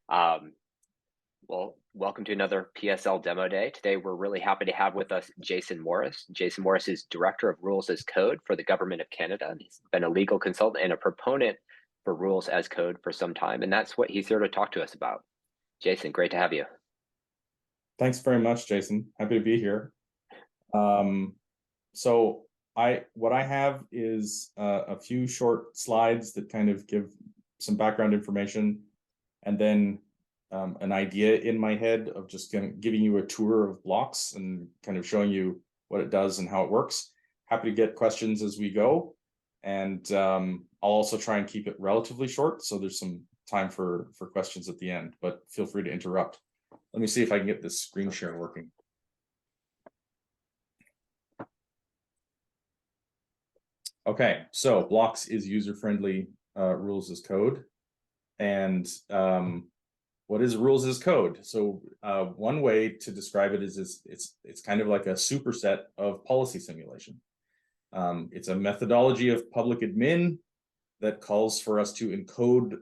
Um, well, welcome to another PSL demo day. Today, we're really happy to have with us Jason Morris. Jason Morris is Director of Rules as Code for the Government of Canada. And he's been a legal consultant and a proponent for Rules as Code for some time, and that's what he's here to talk to us about. Jason, great to have you. Thanks very much, Jason. Happy to be here. So what I have is a few short slides that kind of give some background information, and then an idea in my head of just giving you a tour of Blawx and kind of showing you what it does and how it works. Happy to get questions as we go, and I'll also try and keep it relatively short, so there's some time for questions at the end. But feel free to interrupt. Let me see if I can get this screen share working. Okay, so Blawx is user-friendly rules as code. And what is rules as code? So one way to describe it is it's kind of like a superset of policy simulation. It's a methodology of public admin that calls for us to encode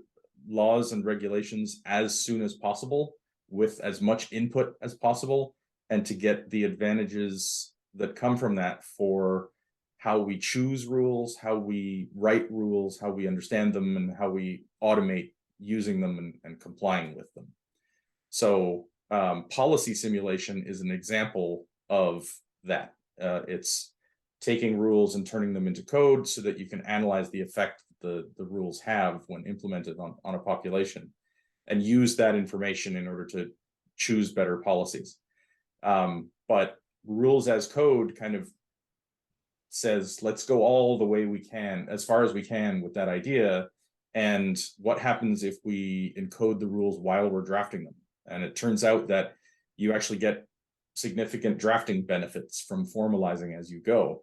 laws and regulations as soon as possible with as much input as possible, and to get the advantages that come from that for how we choose rules, how we write rules, how we understand them, and how we automate using them and complying with them. So policy simulation is an example of that. It's taking rules and turning them into code so that you can analyze the effect the rules have when implemented on a population, and use that information in order to choose better policies. But rules as code kind of says, let's go all the way we can, as far as we can with that idea. And what happens if we encode the rules while we're drafting them? And it turns out that you actually get significant drafting benefits from formalizing as you go.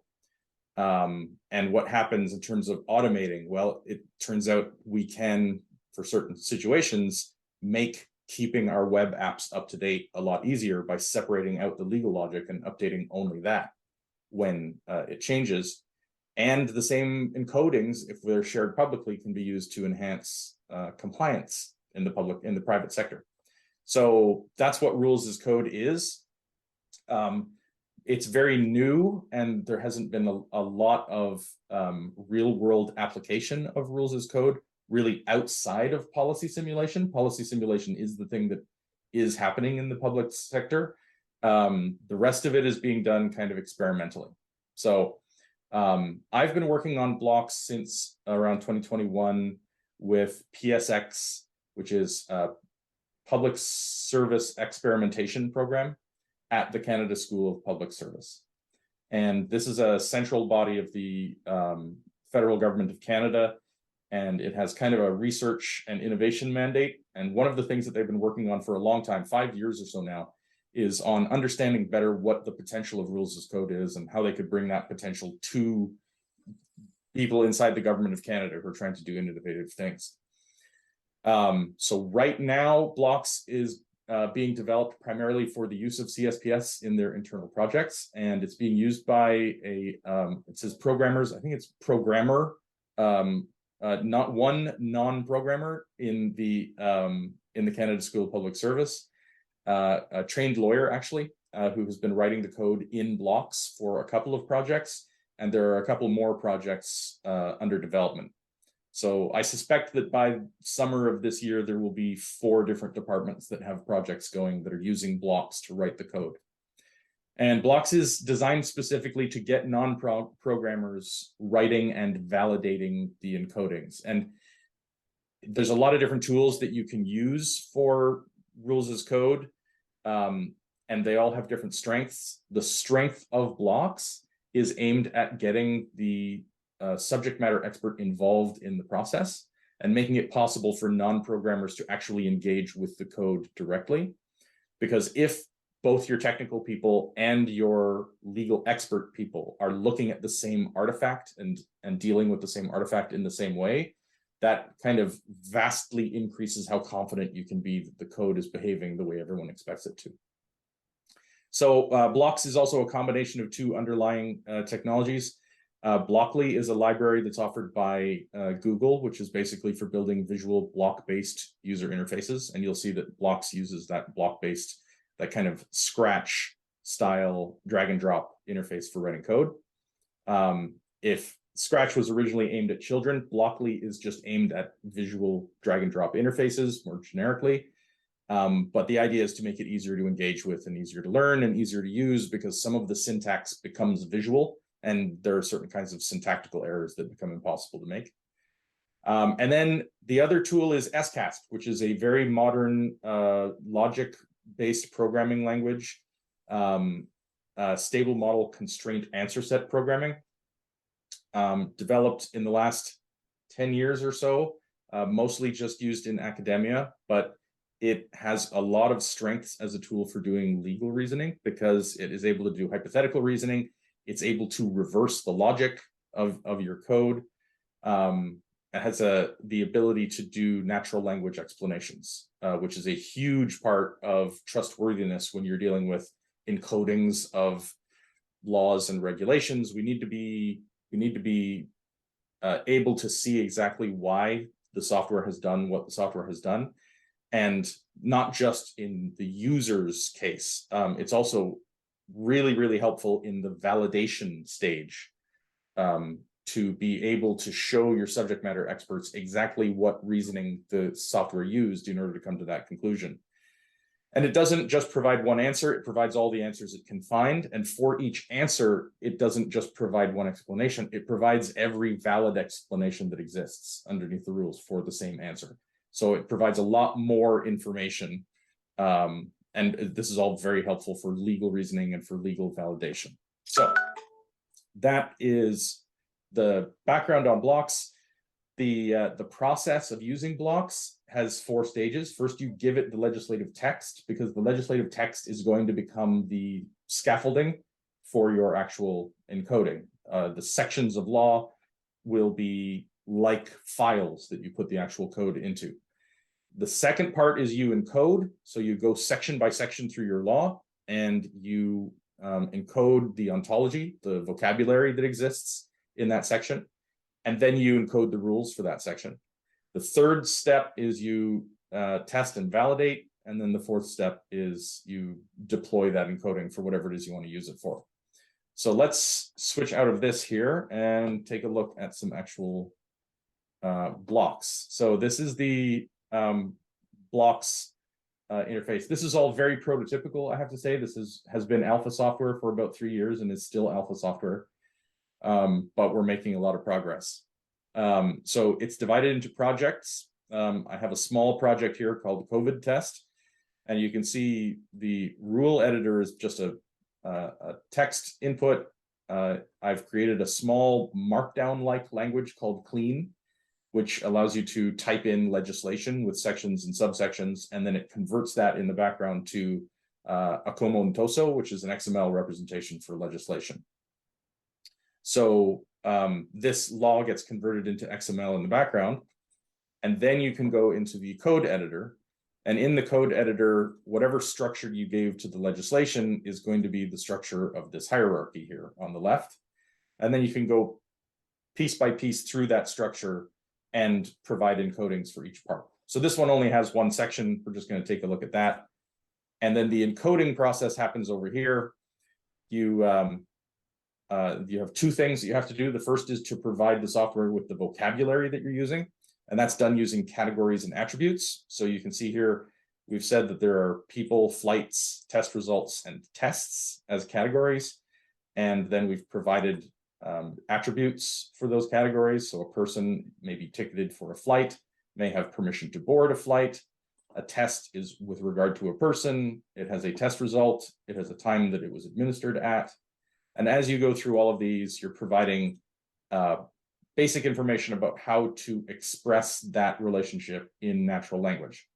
And what happens in terms of automating? Well, it turns out we can, for certain situations, make keeping our web apps up to date a lot easier by separating out the legal logic and updating only that when it changes. And the same encodings, if they're shared publicly, can be used to enhance compliance in the private sector. So that's what rules as code is. It's very new, and there hasn't been a lot of real world application of rules as code really outside of policy simulation. Policy simulation is the thing that is happening in the public sector. The rest of it is being done kind of experimentally. So I've been working on Blawx since around 2021 with PSX, which is a public service experimentation program at the Canada School of Public Service. And this is a central body of the federal government of Canada, and it has kind of a research and innovation mandate. And one of the things that they've been working on for a long time, 5 years or so now, is on understanding better what the potential of rules as code is and how they could bring that potential to people inside the government of Canada who are trying to do innovative things. So right now, Blawx is being developed primarily for the use of CSPS in their internal projects, and it's being used by it says programmers. I think it's programmer, not one non-programmer in the Canada School of Public Service, a trained lawyer actually, who has been writing the code in Blawx for a couple of projects, and there are a couple more projects under development. So I suspect that by summer of this year, there will be 4 different departments that have projects going that are using Blawx to write the code. And Blawx is designed specifically to get non-programmers writing and validating the encodings. And there's a lot of different tools that you can use for rules as code, and they all have different strengths. The strength of Blawx is aimed at getting the subject matter expert involved in the process and making it possible for non-programmers to actually engage with the code directly. Because if both your technical people and your legal expert people are looking at the same artifact and dealing with the same artifact in the same way, that kind of vastly increases how confident you can be that the code is behaving the way everyone expects it to. So Blawx is also a combination of 2 underlying technologies. Blockly is a library that's offered by Google, which is basically for building visual block-based user interfaces. And you'll see that Blawx uses that block-based, that kind of Scratch style drag and drop interface for writing code. If Scratch was originally aimed at children, Blockly is just aimed at visual drag and drop interfaces more generically. But the idea is to make it easier to engage with and easier to learn and easier to use, because some of the syntax becomes visual and there are certain kinds of syntactical errors that become impossible to make. And then the other tool is SCAST, which is a very modern logic-based programming language, stable model constraint answer set programming, developed in the last 10 years or so, mostly just used in academia, but it has a lot of strengths as a tool for doing legal reasoning, because it is able to do hypothetical reasoning. It's able to reverse the logic of your code. It has the ability to do natural language explanations, which is a huge part of trustworthiness when you're dealing with encodings of laws and regulations. We need to be able to see exactly why the software has done what the software has done, and not just in the user's case. It's also really, really helpful in the validation stage, to be able to show your subject matter experts exactly what reasoning the software used in order to come to that conclusion. And it doesn't just provide one answer, it provides all the answers it can find. And for each answer, it doesn't just provide one explanation, it provides every valid explanation that exists underneath the rules for the same answer. So it provides a lot more information. And this is all very helpful for legal reasoning and for legal validation. So that is the background on Blawx. The process of using Blawx has 4 stages. First, you give it the legislative text, because the legislative text is going to become the scaffolding for your actual encoding. The sections of law will be like files that you put the actual code into. The second part is you encode. So you go section by section through your law, and you encode the ontology, the vocabulary that exists in that section. And then you encode the rules for that section. The third step is you test and validate. And then the fourth step is you deploy that encoding for whatever it is you want to use it for. So let's switch out of this here and take a look at some actual blocks. So this is the Blawx interface. This is all very prototypical, I have to say. This has been alpha software for about 3 years and is still alpha software. But we're making a lot of progress. So it's divided into projects. I have a small project here called COVID test, and you can see the rule editor is just a text input. I've created a small markdown-like language called clean, which allows you to type in legislation with sections and subsections, and then it converts that in the background to a como ntoso, which is an XML representation for legislation. So this law gets converted into XML in the background, and then you can go into the code editor. And in the code editor, whatever structure you gave to the legislation is going to be the structure of this hierarchy here on the left. And then you can go piece by piece through that structure and provide encodings for each part. So this one only has one section. We're just going to take a look at that. And then the encoding process happens over here. You have 2 things that you have to do. The first is to provide the software with the vocabulary that you're using, and that's done using categories and attributes. So you can see here, we've said that there are people, flights, test results, and tests as categories. And then we've provided attributes for those categories. So a person may be ticketed for a flight, may have permission to board a flight. A test is with regard to a person. It has a test result. It has a time that it was administered at. And as you go through all of these, you're providing basic information about how to express that relationship in natural language.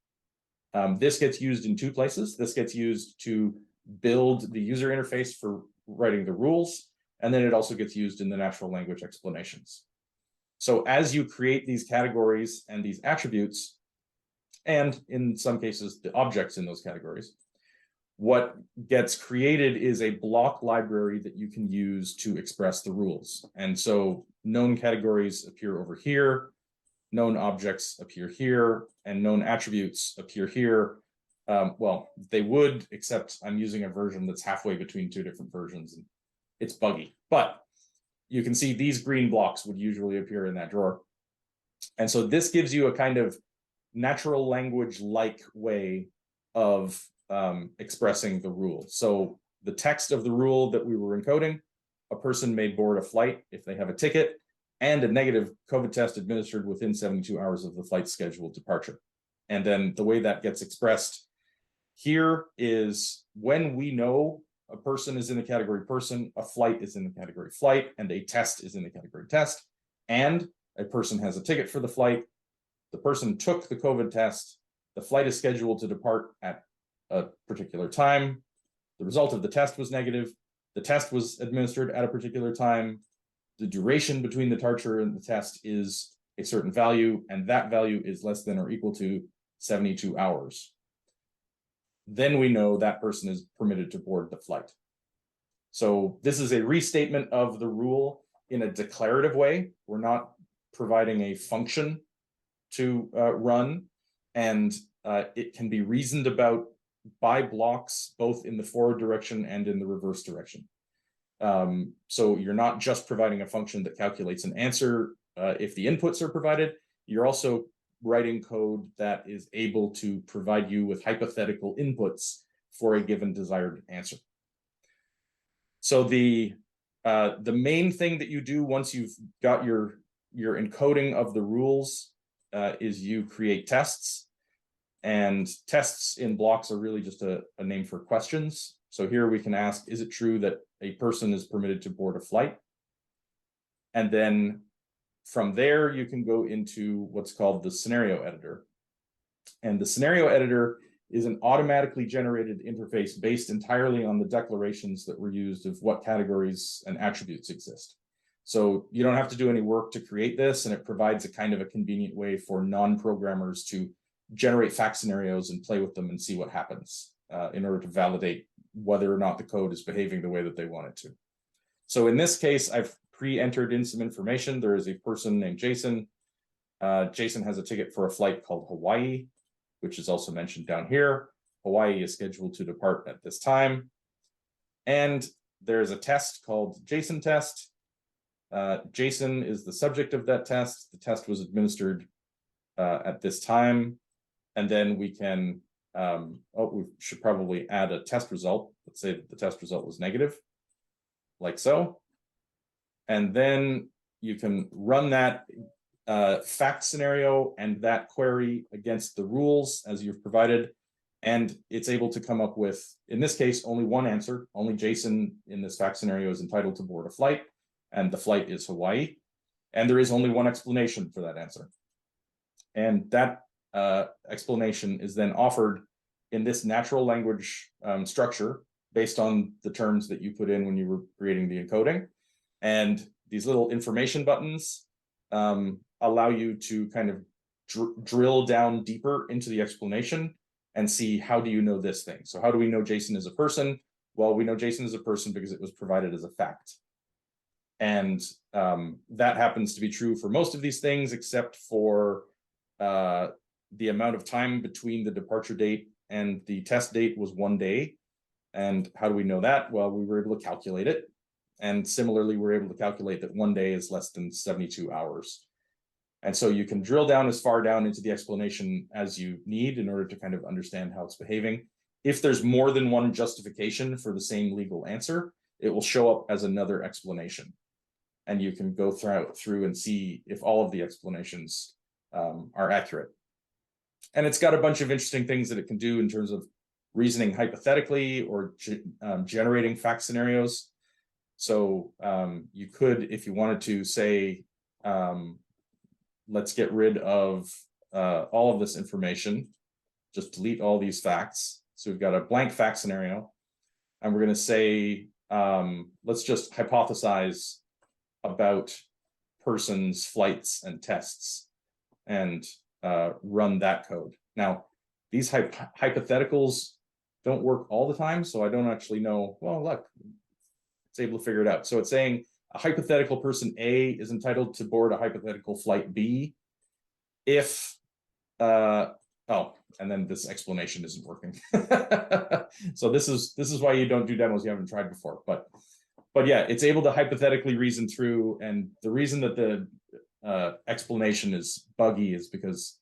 This gets used in 2 places. This gets used to build the user interface for writing the rules, and then it also gets used in the natural language explanations. So as you create these categories and these attributes, and in some cases, the objects in those categories, what gets created is a block library that you can use to express the rules. And so known categories appear over here, known objects appear here, and known attributes appear here. Well, they would, except I'm using a version that's halfway between two different versions, and it's buggy. But you can see these green blocks would usually appear in that drawer. And so this gives you a kind of natural language-like way of expressing the rule. So the text of the rule that we were encoding, a person may board a flight if they have a ticket and a negative COVID test administered within 72 hours of the flight's scheduled departure. And then the way that gets expressed here is when we know a person is in the category person, a flight is in the category flight, and a test is in the category test, and a person has a ticket for the flight, the person took the COVID test, the flight is scheduled to depart at a particular time, the result of the test was negative, the test was administered at a particular time, the duration between the departure and the test is a certain value, and that value is less than or equal to 72 hours. Then we know that person is permitted to board the flight. So this is a restatement of the rule in a declarative way. We're not providing a function to run, and it can be reasoned about by blocks, both in the forward direction and in the reverse direction. So you're not just providing a function that calculates an answer if the inputs are provided, you're also writing code that is able to provide you with hypothetical inputs for a given desired answer. So the main thing that you do once you've got your encoding of the rules is you create tests, and tests in blocks are really just a name for questions. So here we can ask, is it true that a person is permitted to board a flight? And then from there, you can go into what's called the scenario editor. And the scenario editor is an automatically generated interface based entirely on the declarations that were used of what categories and attributes exist. So you don't have to do any work to create this, and it provides a kind of a convenient way for non-programmers to generate fact scenarios and play with them and see what happens in order to validate whether or not the code is behaving the way that they want it to. So in this case, I've pre-entered in some information. There is a person named Jason. Jason has a ticket for a flight called Hawaii, which is also mentioned down here. Hawaii is scheduled to depart at this time. And there's a test called Jason test. Jason is the subject of that test. The test was administered at this time. And then we can, we should probably add a test result. Let's say that the test result was negative, like so. And then you can run that fact scenario and that query against the rules as you've provided. And it's able to come up with, in this case, only one answer. Only Jason in this fact scenario is entitled to board a flight, and the flight is Hawaii. And there is only one explanation for that answer. And that explanation is then offered in this natural language structure based on the terms that you put in when you were creating the encoding. And these little information buttons allow you to kind of drill down deeper into the explanation and see, how do you know this thing? So how do we know Jason is a person? Well, we know Jason is a person because it was provided as a fact. And that happens to be true for most of these things, except for the amount of time between the departure date and the test date was 1 day. And how do we know that? Well, we were able to calculate it. And similarly, we're able to calculate that 1 day is less than 72 hours. And so you can drill down as far down into the explanation as you need in order to kind of understand how it's behaving. If there's more than one justification for the same legal answer, it will show up as another explanation. And you can go through and see if all of the explanations are accurate. And it's got a bunch of interesting things that it can do in terms of reasoning hypothetically or generating fact scenarios. So you could, if you wanted to, say, let's get rid of all of this information, just delete all these facts. So we've got a blank fact scenario, and we're going to say, let's just hypothesize about persons, flights, and tests, and run that code. Now, these hypotheticals don't work all the time, so I don't actually know. Well, look, it's able to figure it out. So it's saying a hypothetical person A is entitled to board a hypothetical flight B if oh, and then this explanation isn't working. So this is why you don't do demos you haven't tried before. But yeah, it's able to hypothetically reason through, and the reason that the explanation is buggy is because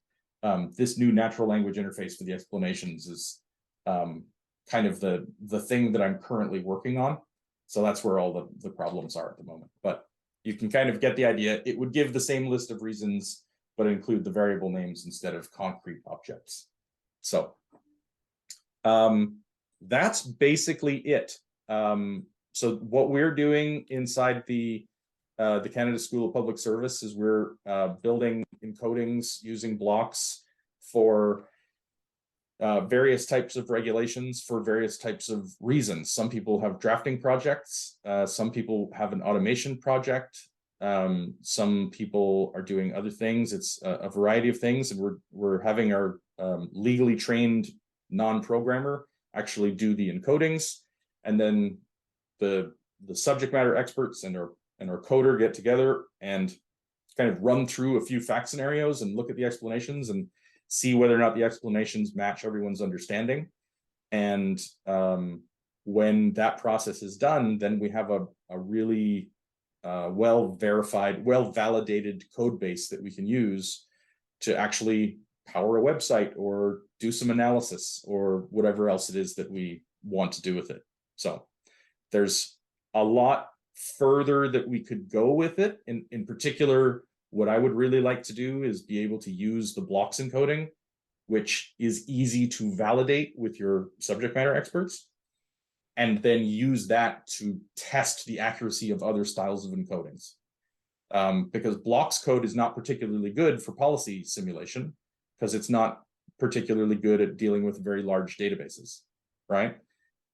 this new natural language interface for the explanations is kind of the thing that I'm currently working on. So that's where all the problems are at the moment. But you can kind of get the idea. It would give the same list of reasons, but include the variable names instead of concrete objects. So that's basically it. So what we're doing inside the Canada School of Public Service is we're building encodings using Blawx for various types of regulations for various types of reasons. Some people have drafting projects. Some people have an automation project. Some people are doing other things. It's a variety of things, and we're having our legally trained non-programmer actually do the encodings, and then the subject matter experts and our coder get together and kind of run through a few fact scenarios and look at the explanations and see whether or not the explanations match everyone's understanding. And when that process is done, then we have a really well-verified, well-validated code base that we can use to actually power a website or do some analysis or whatever else it is that we want to do with it. So there's a lot further that we could go with it. In particular, what I would really like to do is be able to use the Blawx encoding, which is easy to validate with your subject matter experts, and then use that to test the accuracy of other styles of encodings. Because Blawx code is not particularly good for policy simulation because it's not particularly good at dealing with very large databases, right?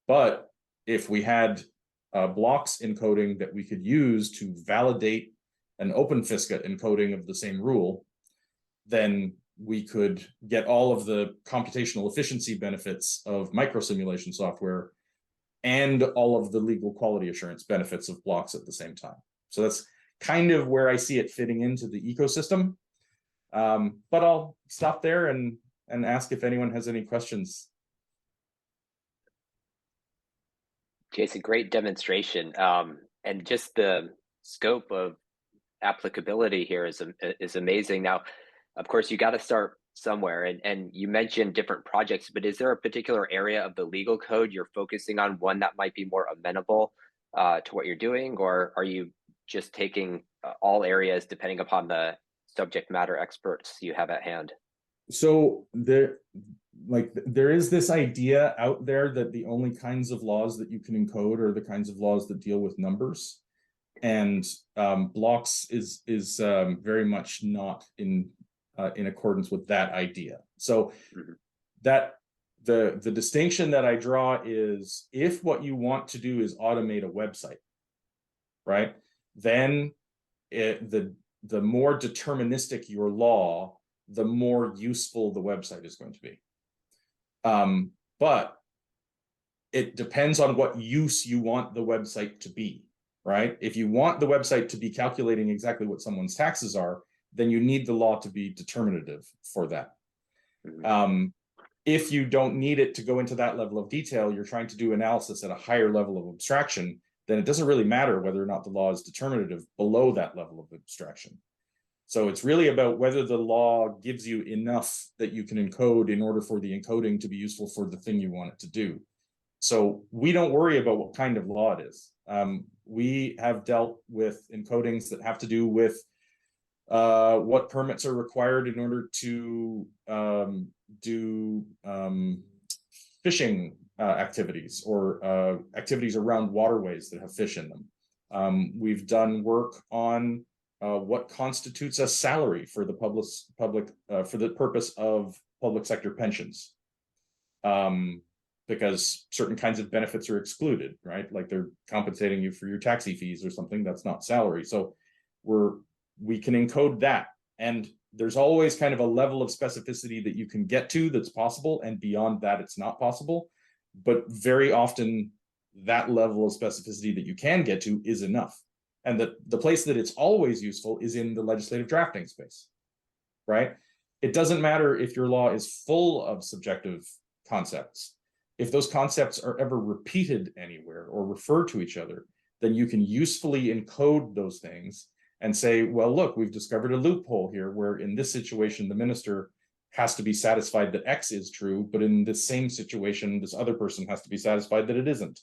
But if we had a Blawx encoding that we could use to validate an OpenFisca encoding of the same rule, then we could get all of the computational efficiency benefits of microsimulation software and all of the legal quality assurance benefits of Blawx at the same time. So that's kind of where I see it fitting into the ecosystem. But I'll stop there and ask if anyone has any questions. Jason, great demonstration. And just the scope of applicability here is amazing. Now, of course, you got to start somewhere, and you mentioned different projects, but is there a particular area of the legal code you're focusing on, one that might be more amenable to what you're doing, or are you just taking all areas depending upon the subject matter experts you have at hand? So there is this idea out there that the only kinds of laws that you can encode are the kinds of laws that deal with numbers, and Blawx is very much not in accordance with that idea. So that the distinction that I draw is, if what you want to do is automate a website, right, then the more deterministic your law, the more useful the website is going to be. But it depends on what use you want the website to be, right? If you want the website to be calculating exactly what someone's taxes are, then you need the law to be determinative for that. If you don't need it to go into that level of detail, you're trying to do analysis at a higher level of abstraction, then it doesn't really matter whether or not the law is determinative below that level of abstraction. So it's really about whether the law gives you enough that you can encode in order for the encoding to be useful for the thing you want it to do. So we don't worry about what kind of law it is. We have dealt with encodings that have to do with what permits are required in order to do fishing activities or activities around waterways that have fish in them. We've done work on what constitutes a salary for the public for the purpose of public sector pensions, because certain kinds of benefits are excluded, right? Like they're compensating you for your taxi fees or something. That's not salary. So we can encode that, and there's always kind of a level of specificity that you can get to that's possible, and beyond that it's not possible. but very often that level of specificity that you can get to is enough. And the place that it's always useful is in the legislative drafting space, right? It doesn't matter if your law is full of subjective concepts. If those concepts are ever repeated anywhere or refer to each other, then you can usefully encode those things and say, well, look, we've discovered a loophole here where in this situation, the minister has to be satisfied that X is true, but in this same situation, this other person has to be satisfied that it isn't.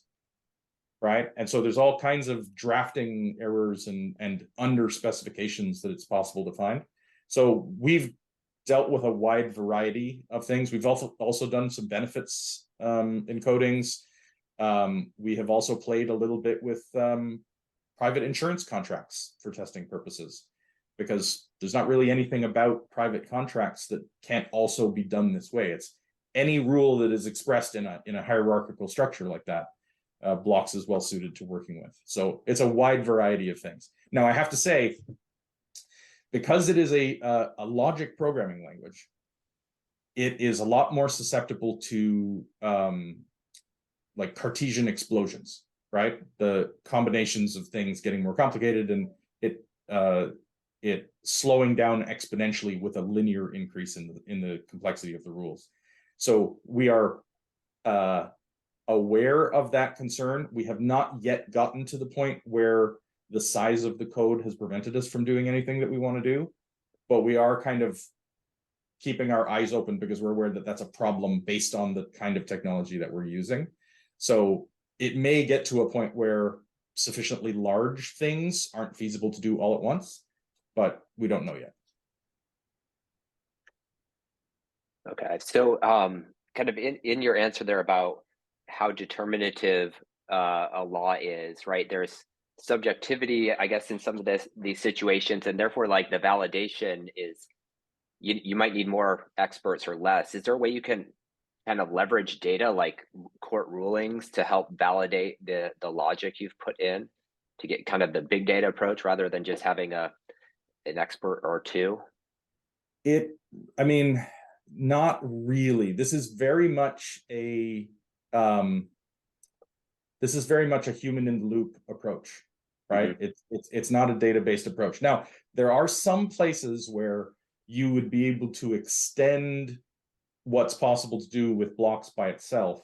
Right. And so there's all kinds of drafting errors and under specifications that it's possible to find. So we've dealt with a wide variety of things. We've also done some benefits encodings. We have also played a little bit with private insurance contracts for testing purposes, because there's not really anything about private contracts that can't also be done this way. It's any rule that is expressed in a hierarchical structure like that. Blawx is well suited to working with. So it's a wide variety of things. Now, I have to say, because it is a logic programming language, it is a lot more susceptible to like Cartesian explosions, right? The combinations of things getting more complicated and it slowing down exponentially with a linear increase in the complexity of the rules. So we are aware of that concern. We have not yet gotten to the point where the size of the code has prevented us from doing anything that we want to do, but we are kind of keeping our eyes open because we're aware that that's a problem based on the kind of technology that we're using. So it may get to a point where sufficiently large things aren't feasible to do all at once, but we don't know yet. Okay, so kind of in your answer there about how determinative a law is, right? There's subjectivity, I guess, in some of these situations, and therefore, like the validation is, you might need more experts or less. Is there a way you can kind of leverage data like court rulings to help validate the logic you've put in to get kind of the big data approach rather than just having an expert or two? I mean, not really. This is very much a human in the loop approach, right? Mm-hmm. It's not a data-based approach. Now, there are some places where you would be able to extend what's possible to do with Blawx by itself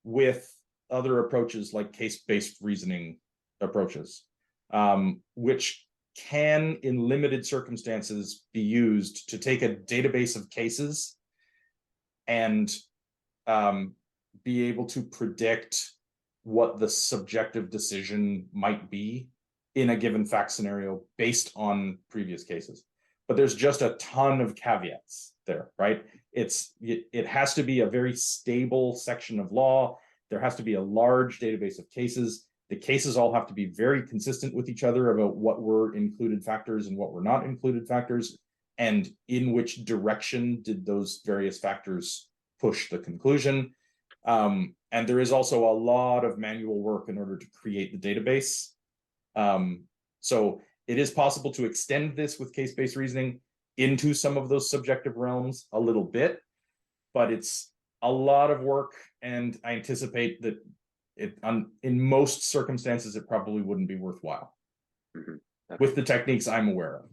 with other approaches like case-based reasoning approaches, which can, in limited circumstances, be used to take a database of cases and be able to predict what the subjective decision might be in a given fact scenario based on previous cases. But there's just a ton of caveats there, right? It has to be a very stable section of law. There has to be a large database of cases. The cases all have to be very consistent with each other about what were included factors and what were not included factors, and in which direction did those various factors push the conclusion. And there is also a lot of manual work in order to create the database. So it is possible to extend this with case-based reasoning into some of those subjective realms a little bit, but it's a lot of work, and I anticipate that in most circumstances, it probably wouldn't be worthwhile. Mm-hmm. Okay. With the techniques I'm aware of.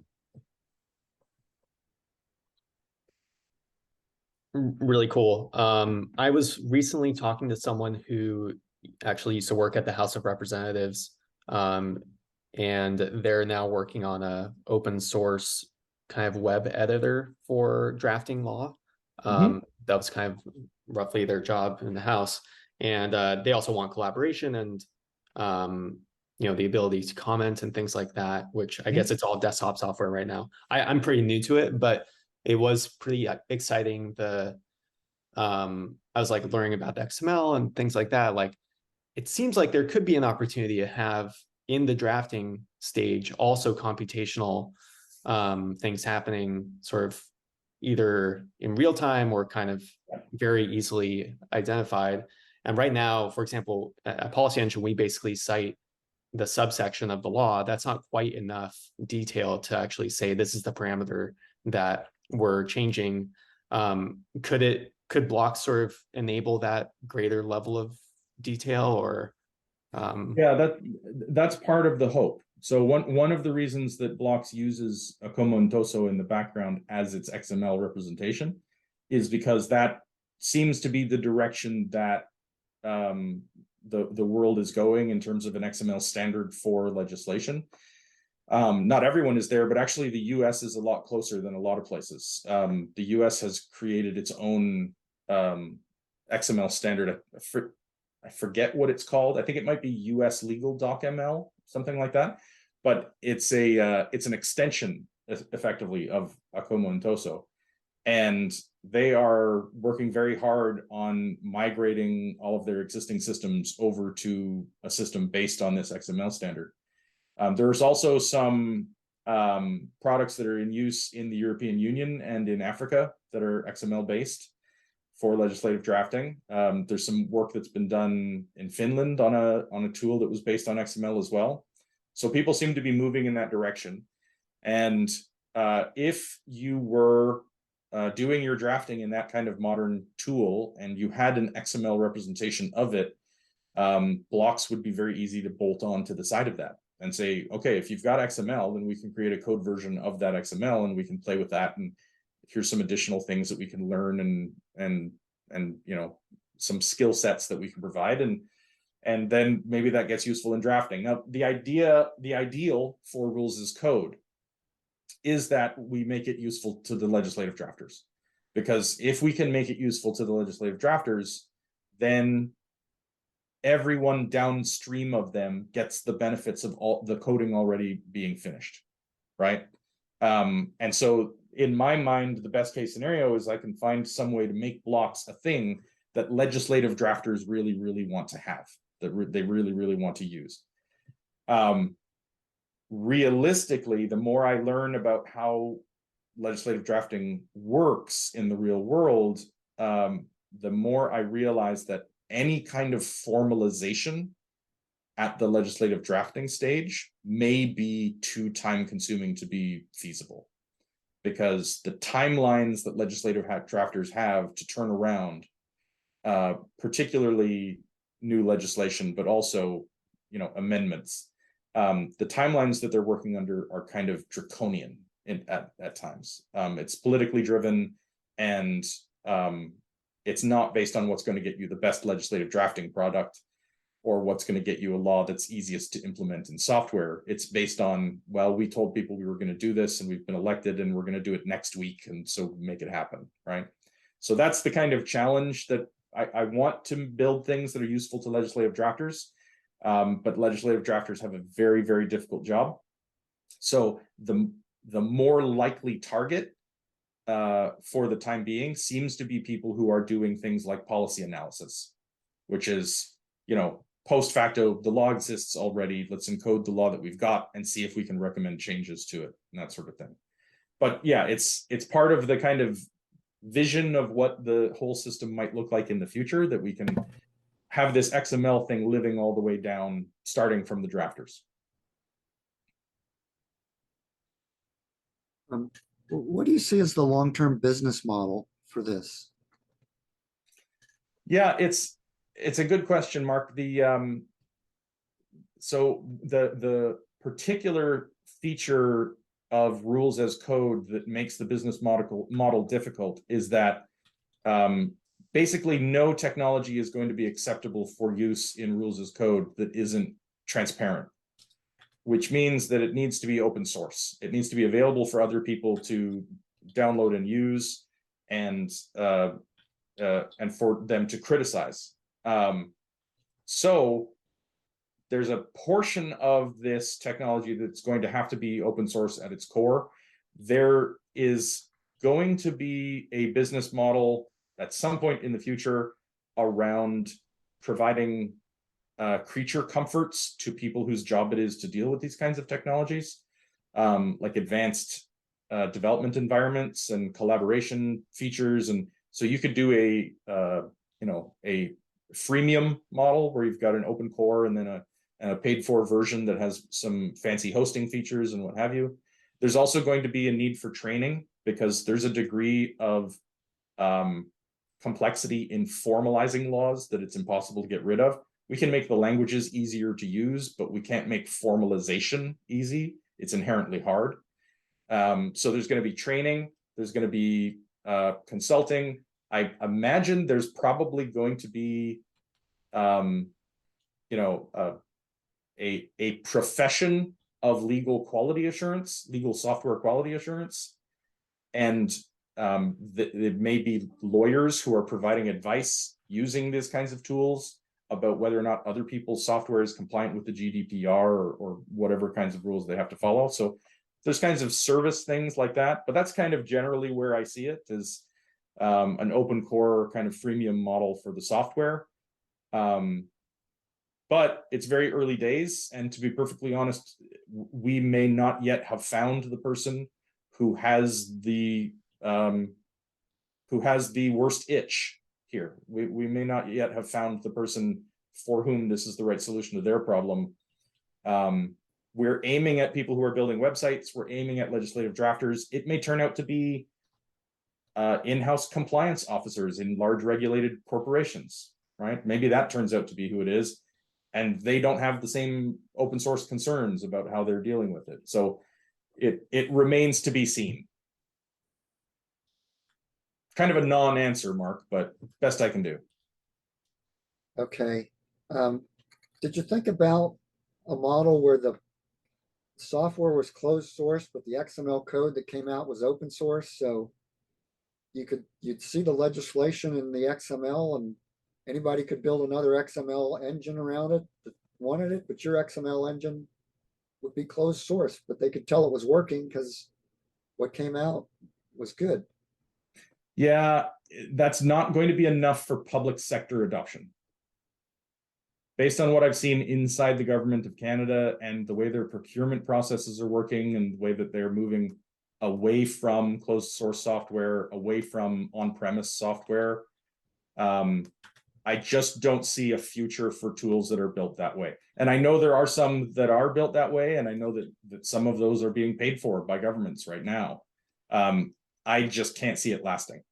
Really cool. I was recently talking to someone who actually used to work at the House of Representatives, and they're now working on a open source kind of web editor for drafting law. That was kind of roughly their job in the House. And they also want collaboration and the ability to comment and things like that, which I guess it's all desktop software right now. I'm pretty new to it, but it was pretty exciting. I was like learning about the XML and things like that. Like, it seems like there could be an opportunity to have in the drafting stage also computational things happening sort of either in real time or kind of very easily identified. And right now, for example, at Policy Engine, we basically cite the subsection of the law. That's not quite enough detail to actually say this is the parameter that we're changing. Could it could Blawx sort of enable that greater level of detail, or Yeah, that's part of the hope. So one of the reasons that Blawx uses Akomo and Toso in the background as its XML representation is because that seems to be the direction that the world is going in terms of an XML standard for legislation. Not everyone is there, but actually the US is a lot closer than a lot of places. The US has created its own XML standard. I forget what it's called. I think it might be US Legal Doc ML, something like that. But it's an extension effectively of Akomo and Toso. And they are working very hard on migrating all of their existing systems over to a system based on this XML standard. There's also some products that are in use in the European Union and in Africa that are XML based for legislative drafting. There's some work that's been done in Finland on a tool that was based on XML as well. So people seem to be moving in that direction. And if you were doing your drafting in that kind of modern tool and you had an XML representation of it, Blawx would be very easy to bolt on to the side of that and say, okay, if you've got XML, then we can create a code version of that XML and we can play with that. And here's some additional things that we can learn and you know, some skill sets that we can provide. And then maybe that gets useful in drafting. Now, the ideal for rules as code is that we make it useful to the legislative drafters. Because if we can make it useful to the legislative drafters, then everyone downstream of them gets the benefits of all the coding already being finished, right? And so in my mind, the best case scenario is I can find some way to make Blawx a thing that legislative drafters really, really want to have, that they really, really want to use. Realistically, the more I learn about how legislative drafting works in the real world, the more I realize that any kind of formalization at the legislative drafting stage may be too time consuming to be feasible, because the timelines that legislative drafters have to turn around, particularly new legislation, but also, you know, amendments, the timelines that they're working under are kind of draconian at times. It's politically driven, and it's not based on what's going to get you the best legislative drafting product or what's going to get you a law that's easiest to implement in software. It's based on, well, we told people we were going to do this and we've been elected and we're going to do it next week, and so make it happen, right? So that's the kind of challenge that I want to build things that are useful to legislative drafters, but legislative drafters have a very, very difficult job. So the more likely target for the time being seems to be people who are doing things like policy analysis, which is, you know, post facto, the law exists already, let's encode the law that we've got and see if we can recommend changes to it and that sort of thing. But yeah, it's part of the kind of vision of what the whole system might look like in the future, that we can have this XML thing living all the way down, starting from the drafters. What do you see as the long-term business model for this? Yeah, it's a good question, Mark. So the particular feature of rules as code that makes the business model difficult is that basically no technology is going to be acceptable for use in rules as code that isn't transparent, which means that it needs to be open source. It needs to be available for other people to download and use, and for them to criticize. So there's a portion of this technology that's going to have to be open source at its core. There is going to be a business model at some point in the future around providing creature comforts to people whose job it is to deal with these kinds of technologies, like advanced development environments and collaboration features. And so you could do a freemium model where you've got an open core and then a paid for version that has some fancy hosting features and what have you. There's also going to be a need for training, because there's a degree of complexity in formalizing laws that it's impossible to get rid of. We can make the languages easier to use, but we can't make formalization easy. It's inherently hard. So there's going to be training, there's going to be consulting. I imagine there's probably going to be, a profession of legal quality assurance, legal software quality assurance, and it may be lawyers who are providing advice using these kinds of tools about whether or not other people's software is compliant with the GDPR or whatever kinds of rules they have to follow. So there's kinds of service things like that, but that's kind of generally where I see it, is an open core kind of freemium model for the software. But it's very early days, and to be perfectly honest, we may not yet have found the person who has the worst itch here. We may not yet have found the person for whom this is the right solution to their problem. We're aiming at people who are building websites. We're aiming at legislative drafters. It may turn out to be in-house compliance officers in large regulated corporations, right? Maybe that turns out to be who it is, and they don't have the same open source concerns about how they're dealing with it. So it remains to be seen. Kind of a non-answer, Mark, but best I can do. Okay. Did you think about a model where the software was closed source, but the XML code that came out was open source? So you'd see the legislation in the XML, and anybody could build another XML engine around it that wanted it, but your XML engine would be closed source, but they could tell it was working because what came out was good. Yeah, that's not going to be enough for public sector adoption. Based on what I've seen inside the government of Canada and the way their procurement processes are working and the way that they're moving away from closed source software, away from on-premise software, I just don't see a future for tools that are built that way. And I know there are some that are built that way, and I know that some of those are being paid for by governments right now. I just can't see it lasting.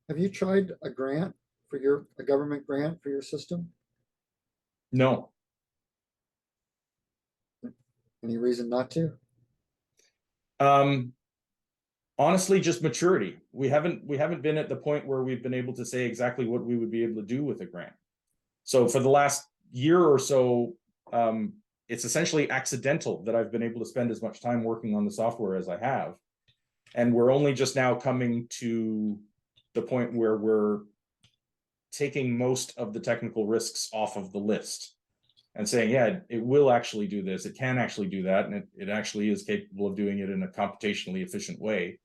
Have you tried a grant for a government grant for your system? No. Any reason not to? Honestly, just maturity. We haven't been at the point where we've been able to say exactly what we would be able to do with a grant. So for the last year or so, it's essentially accidental that I've been able to spend as much time working on the software as I have. And we're only just now coming to the point where we're taking most of the technical risks off of the list and saying, yeah, it will actually do this. It can actually do that. And it actually is capable of doing it in a computationally efficient way.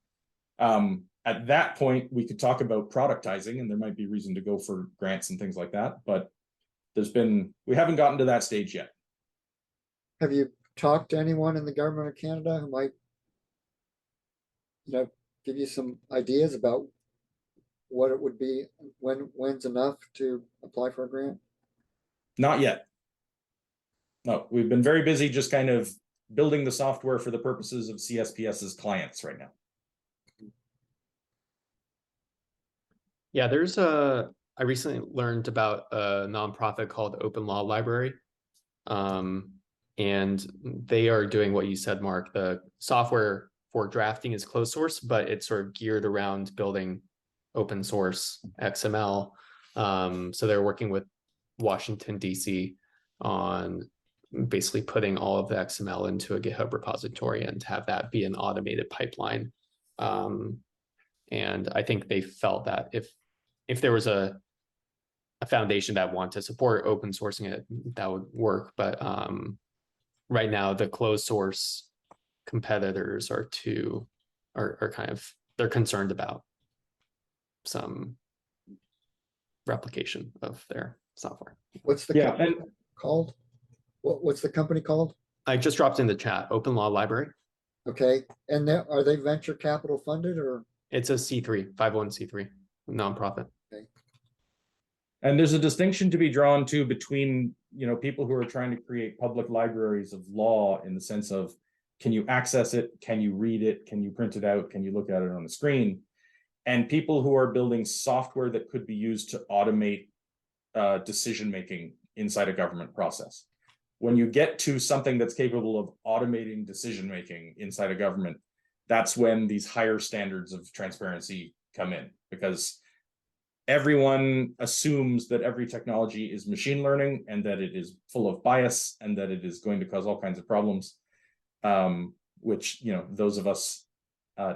At that point, we could talk about productizing, and there might be reason to go for grants and things like that. But we haven't gotten to that stage yet. Have you talked to anyone in the government of Canada who might, give you some ideas about what it would be, when's enough to apply for a grant? Not yet. No, we've been very busy just kind of building the software for the purposes of CSPS's clients right now. Yeah, I recently learned about a nonprofit called Open Law Library. And they are doing what you said, Mark. The software for drafting is closed source, but it's sort of geared around building open source XML. So they're working with Washington, D.C. on basically putting all of the XML into a GitHub repository and have that be an automated pipeline. And I think they felt that if there was a foundation that wanted to support open sourcing it, that would work. But right now, the closed source competitors are they're concerned about some replication of their software. What's the company called? What's the company called? I just dropped in the chat, Open Law Library. Okay. And are they venture capital funded, or? It's a C3, 501c3 nonprofit. Okay. And there's a distinction to be drawn too between, people who are trying to create public libraries of law in the sense of, can you access it? Can you read it? Can you print it out? Can you look at it on the screen? and people who are building software that could be used to automate decision making inside a government process. When you get to something that's capable of automating decision making inside a government, that's when these higher standards of transparency come in, because everyone assumes that every technology is machine learning and that it is full of bias and that it is going to cause all kinds of problems, which, you know, those of us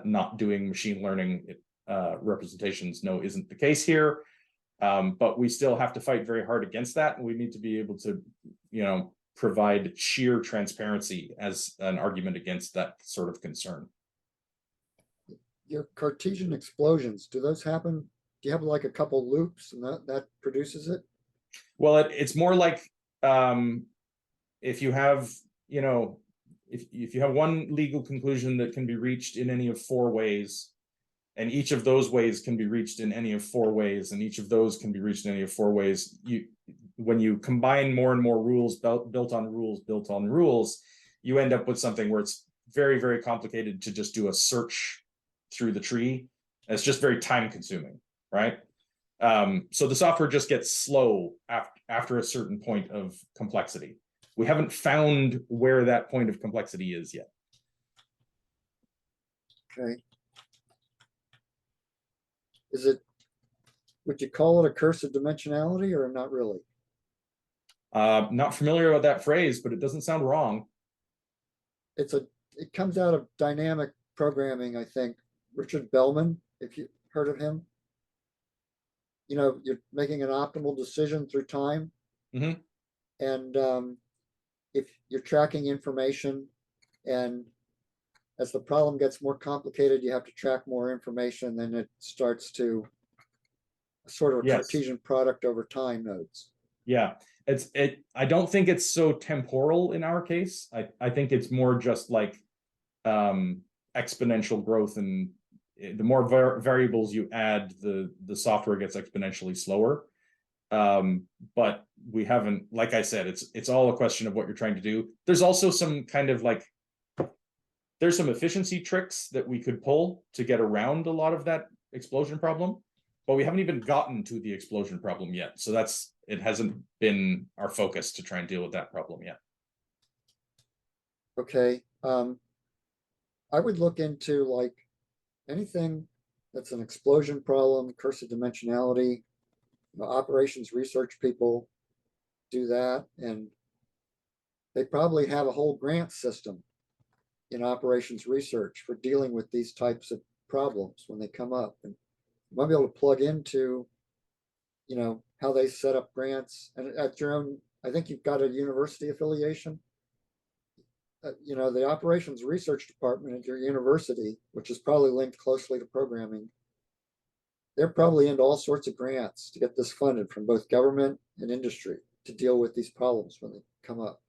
not doing machine learning representations know isn't the case here. But we still have to fight very hard against that, and we need to be able to, you know, provide sheer transparency as an argument against that sort of concern. Your Cartesian explosions, do those happen? Do you have like a couple loops and that produces it? Well, it's more like if you have, you know, if you have one legal conclusion that can be reached in any of four ways, and each of those ways can be reached in any of four ways, and each of those can be reached in any of four ways, when you combine more and more rules built on rules, you end up with something where it's very, very complicated to just do a search through the tree. It's just very time consuming, right? So the software just gets slow after a certain point of complexity. We haven't found where that point of complexity is yet. Okay. Would you call it a curse of dimensionality or not really? Not familiar with that phrase, but it doesn't sound wrong. It comes out of dynamic programming, I think. Richard Bellman, if you heard of him. You know, you're making an optimal decision through time. Mm-hmm. And if you're tracking information, and as the problem gets more complicated, you have to track more information, then it starts to sort of a Cartesian product over time nodes. Yeah, I don't think it's so temporal in our case. I think it's more just like exponential growth, and the more variables you add, the software gets exponentially slower. But we haven't, like I said, it's all a question of what you're trying to do. There's also some kind of like, there's some efficiency tricks that we could pull to get around a lot of that explosion problem, but we haven't even gotten to the explosion problem yet. So it hasn't been our focus to try and deal with that problem yet. Okay. I would look into like anything that's an explosion problem, curse of dimensionality. Operations research people do that, and they probably have a whole grant system in operations research for dealing with these types of problems when they come up. And you might be able to plug into, you know, how they set up grants. And at your own, I think you've got a university affiliation. You know, the operations research department at your university, which is probably linked closely to programming, they're probably into all sorts of grants to get this funded from both government and industry to deal with these problems when they come up.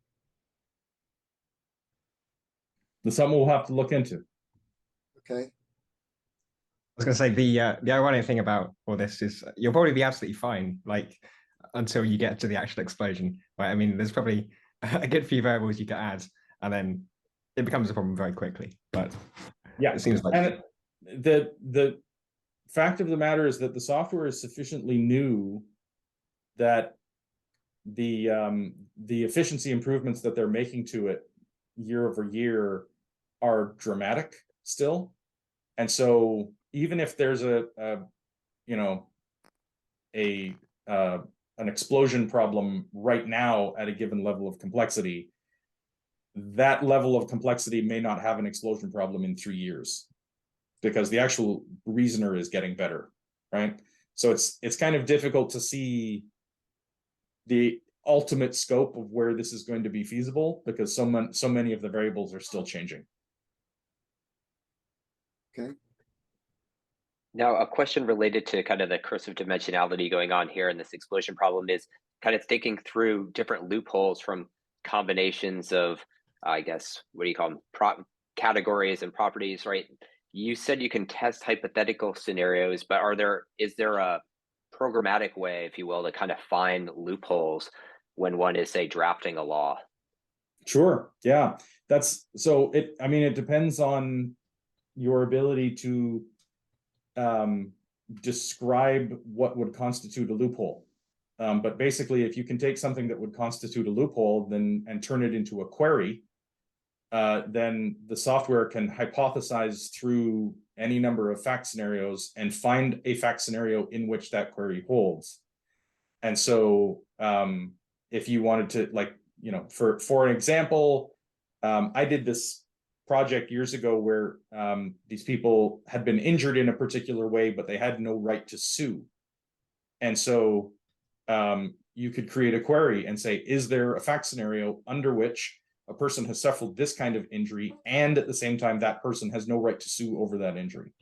That's something we'll have to look into. Okay. I was going to say the ironic thing about all this is you'll probably be absolutely fine, like until you get to the actual explosion. Right? I mean, there's probably a good few variables you can add, and then it becomes a problem very quickly. But yeah, it seems like and the fact of the matter is that the software is sufficiently new that the efficiency improvements that they're making to it year over year are dramatic still. And so even if there's an explosion problem right now at a given level of complexity, that level of complexity may not have an explosion problem in 3 years, because the actual reasoner is getting better, right? So it's kind of difficult to see the ultimate scope of where this is going to be feasible, because so many of the variables are still changing. Okay. Now, a question related to kind of the curse of dimensionality going on here in this explosion problem is kind of thinking through different loopholes from combinations of, I guess, what do you call them, categories and properties, right? You said you can test hypothetical scenarios, but is there a programmatic way, if you will, to kind of find loopholes when one is, say, drafting a law? Sure. Yeah. It depends on your ability to describe what would constitute a loophole. But basically, if you can take something that would constitute a loophole and turn it into a query, then the software can hypothesize through any number of fact scenarios and find a fact scenario in which that query holds. And so if you wanted to, like, for an example, I did this project years ago where these people had been injured in a particular way, but they had no right to sue. And so you could create a query and say, is there a fact scenario under which a person has suffered this kind of injury, and at the same time, that person has no right to sue over that injury?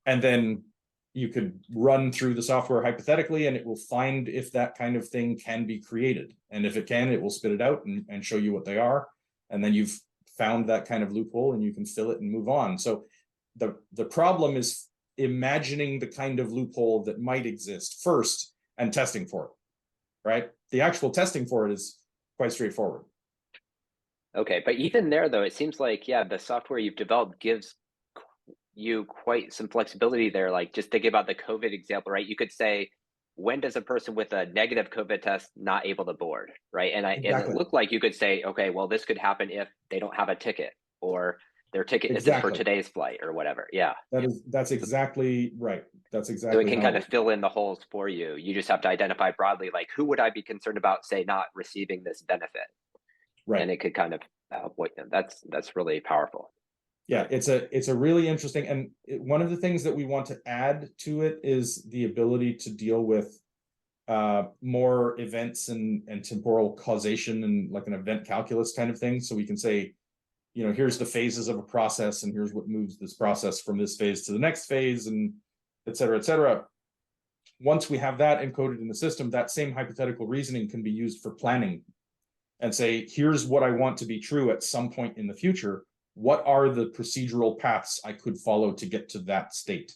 And then you could run through the software hypothetically, and it will find if that kind of thing can be created. And if it can, it will spit it out and show you what they are. And then you've found that kind of loophole and you can fill it and move on. So the problem is imagining the kind of loophole that might exist first and testing for it, right? The actual testing for it is quite straightforward. Okay, but even there, though, it seems like, yeah, the software you've developed gives you quite some flexibility there. Like, just thinking about the COVID example, right? You could say, when does a person with a negative COVID test not able to board, right? And and it looked like you could say, okay, well, this could happen if they don't have a ticket, or their ticket isn't for today's flight, or whatever. Yeah, that's exactly right. That's so exactly it can kind of fill in the holes for you. You just have to identify broadly, like, who would I be concerned about, say, not receiving this benefit? right. And it could kind of avoid them. That's really powerful. Yeah, it's a really interesting, and one of the things that we want to add to it is the ability to deal with more events and temporal causation, and like an event calculus kind of thing. So we can say, here's the phases of a process, and here's what moves this process from this phase to the next phase, and et cetera, et cetera. Once we have that encoded in the system, that same hypothetical reasoning can be used for planning and say, here's what I want to be true at some point in the future. What are the procedural paths I could follow to get to that state,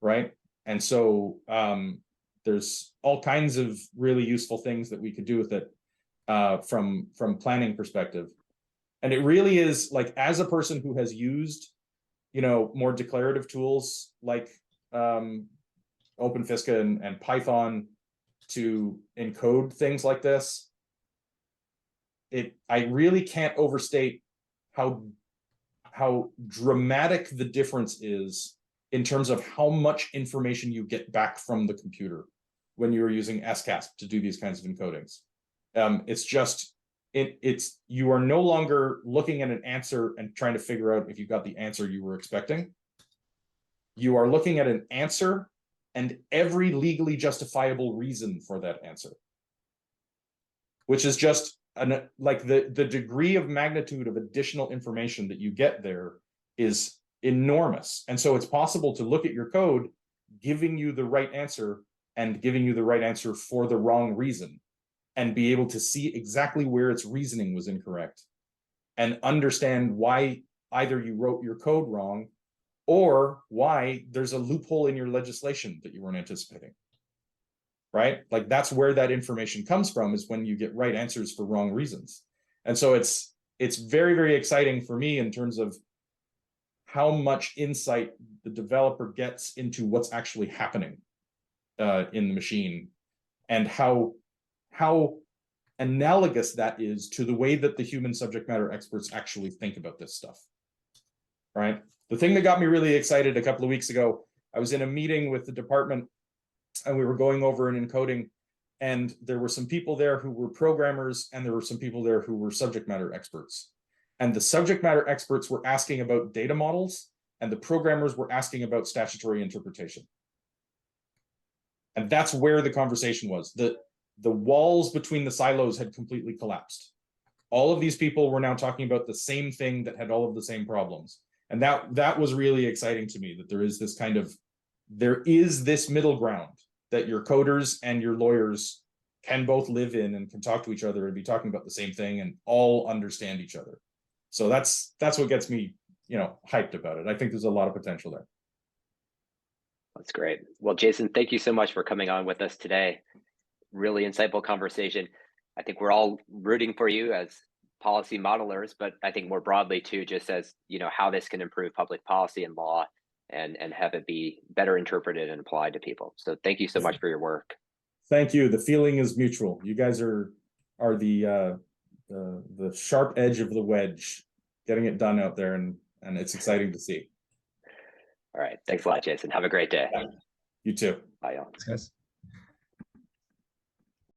right? And so there's all kinds of really useful things that we could do with it from planning perspective. And it really is, like, as a person who has used, more declarative tools like OpenFisca and Python to encode things like this, I really can't overstate how dramatic the difference is in terms of how much information you get back from the computer when you're using SCASP to do these kinds of encodings. It's just, you are no longer looking at an answer and trying to figure out if you got the answer you were expecting. You are looking at an answer and every legally justifiable reason for that answer, which is just like the degree of magnitude of additional information that you get there is enormous. And so it's possible to look at your code giving you the right answer and giving you the right answer for the wrong reason, and be able to see exactly where its reasoning was incorrect and understand why either you wrote your code wrong or why there's a loophole in your legislation that you weren't anticipating. Right? Like, that's where that information comes from, is when you get right answers for wrong reasons. And so it's very, very exciting for me in terms of how much insight the developer gets into what's actually happening in the machine, and how analogous that is to the way that the human subject matter experts actually think about this stuff. Right? The thing that got me really excited a couple of weeks ago, I was in a meeting with the department, and we were going over an encoding, and there were some people there who were programmers, and there were some people there who were subject matter experts. And the subject matter experts were asking about data models, and the programmers were asking about statutory interpretation. And that's where the conversation was. The walls between the silos had completely collapsed. All of these people were now talking about the same thing that had all of the same problems. And that was really exciting to me, that there is this middle ground that your coders and your lawyers can both live in and can talk to each other and be talking about the same thing and all understand each other. So that's what gets me, hyped about it. I think there's a lot of potential there. That's great. Well, Jason, thank you so much for coming on with us today. Really insightful conversation. I think we're all rooting for you as policy modelers, but I think more broadly too, just as, how this can improve public policy and law. and have it be better interpreted and applied to people. So thank you so much for your work. Thank you. The feeling is mutual. You guys are the sharp edge of the wedge, getting it done out there, and it's exciting to see. All right. Thanks a lot, Jason. Have a great day. You too. Bye, y'all. Thanks, guys.